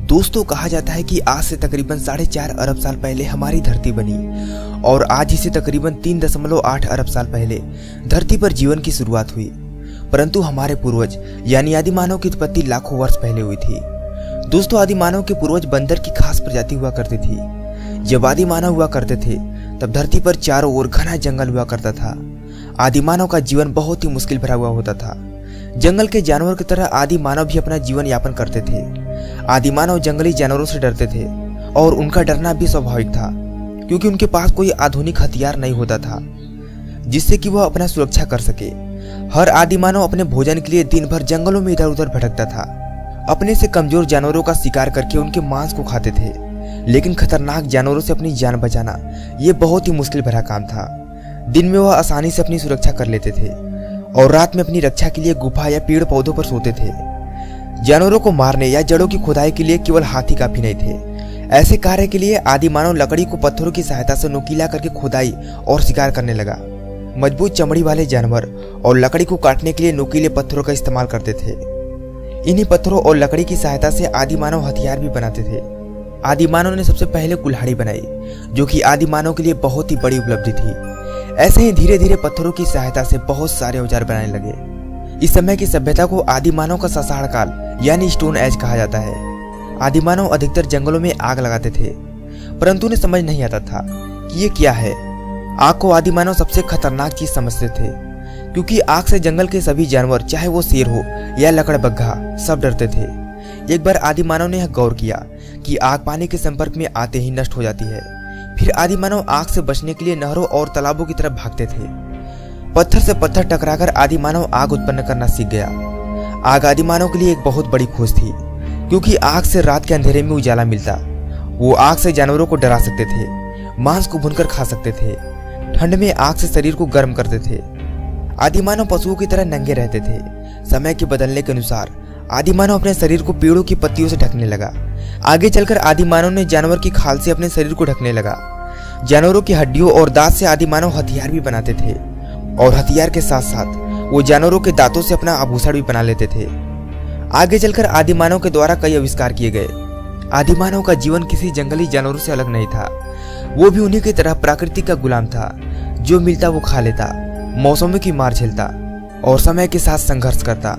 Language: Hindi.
दोस्तों, कहा जाता है कि आज से तकरीबन 4.5 अरब साल पहले हमारी धरती बनी और आज ही से तकरीबन 3.8 अरब साल पहले धरती पर जीवन की शुरुआत हुई। परंतु हमारे पूर्वज यानी आदि मानव की उत्पत्ति लाखों वर्ष पहले हुई थी। दोस्तों, आदि मानव के पूर्वज बंदर की खास प्रजाति हुआ करती थी। जब आदि मानव हुआ करते थे तब धरती पर चारों ओर घना जंगल हुआ करता था। आदि मानव का जीवन बहुत ही मुश्किल भरा हुआ होता था। जंगल के जानवर की तरह आदि मानव भी अपना जीवन यापन करते थे। आदि मानव जंगली जानवरों से डरते थे और उनका डरना भी स्वाभाविक था, क्योंकि उनके पास कोई आधुनिक हथियार नहीं होता था जिससे कि वह अपना सुरक्षा कर सके। हर आदि मानव अपने भोजन के लिए दिन भर जंगलों में इधर उधर भटकता था। अपने से कमजोर जानवरों का शिकार करके उनके मांस को खाते थे, लेकिन खतरनाक जानवरों से अपनी जान बचाना यह बहुत ही मुश्किल भरा काम था। दिन में वह आसानी से अपनी सुरक्षा कर लेते थे और रात में अपनी रक्षा के लिए गुफा या पेड़ पौधों पर सोते थे। जानवरों को मारने या जड़ों की खुदाई के लिए केवल हाथी काफी नहीं थे। ऐसे कार्य के लिए आदि मानव लकड़ी को पत्थरों की सहायता से नुकीला करके खुदाई और शिकार करने लगा। मजबूत चमड़ी वाले जानवर और लकड़ी को काटने के लिए नुकीले पत्थरों का इस्तेमाल करते थे। इन्हीं पत्थरों और लकड़ी की सहायता से आदि मानव हथियार भी बनाते थे। आदि मानव ने सबसे पहले कुल्हाड़ी बनाई, जो कि आदि मानव के लिए बहुत ही बड़ी उपलब्धि थी। ऐसे ही धीरे धीरे पत्थरों की सहायता से बहुत सारे औजार बनाने लगे। इस समय की सभ्यता को आदि मानव का ससाड़ काल यानी स्टोन एज कहा जाता है। आदि मानव अधिकतर जंगलों में आग लगाते थे, परंतु उन्हें समझ नहीं आता था कि ये क्या है। आग को आदि मानव सबसे खतरनाक चीज समझते थे, क्योंकि आग से जंगल के सभी जानवर, चाहे वो शेर हो या लकड़बग्घा, सब डरते थे। एक बार आदि मानव ने यह गौर किया कि आग पानी के संपर्क में आते ही नष्ट हो जाती है। फिर आदि मानव आग से बचने के लिए नहरों और तालाबों की तरफ भागते थे। पत्थर से पत्थर टकराकर आदि मानव आग उत्पन्न करना सीख गया। आग आदि मानव के लिए एक बहुत बड़ी खोज थी, क्योंकि आग से रात के अंधेरे में उजाला मिलता। वो आग से जानवरों को डरा सकते थे, मांस को भूनकर खा सकते थे, ठंड में आग से शरीर को गर्म करते थे। आदि मानव पशुओं की तरह नंगे रहते थे। समय के बदलने के अनुसार आदि मानव अपने शरीर को पेड़ों की पत्तियों से ढकने लगा। आगे चलकर आदि मानव ने जानवर की खाल से अपने शरीर को ढकने लगा। जानवरों की हड्डियों और दांत से आदि मानव हथियार भी बनाते थे और हथियार के साथ साथ वो जानवरों के दांतों से अपना आभूषण भी बना लेते थे। आगे चलकर आदि मानव के द्वारा कई आविष्कार किए गए। आदि मानव का जीवन किसी जंगली जानवरों से अलग नहीं था। वो भी उन्हीं की तरह प्रकृति का गुलाम था, जो मिलता वो खा लेता, मौसमों की मार झेलता और समय के साथ संघर्ष करता।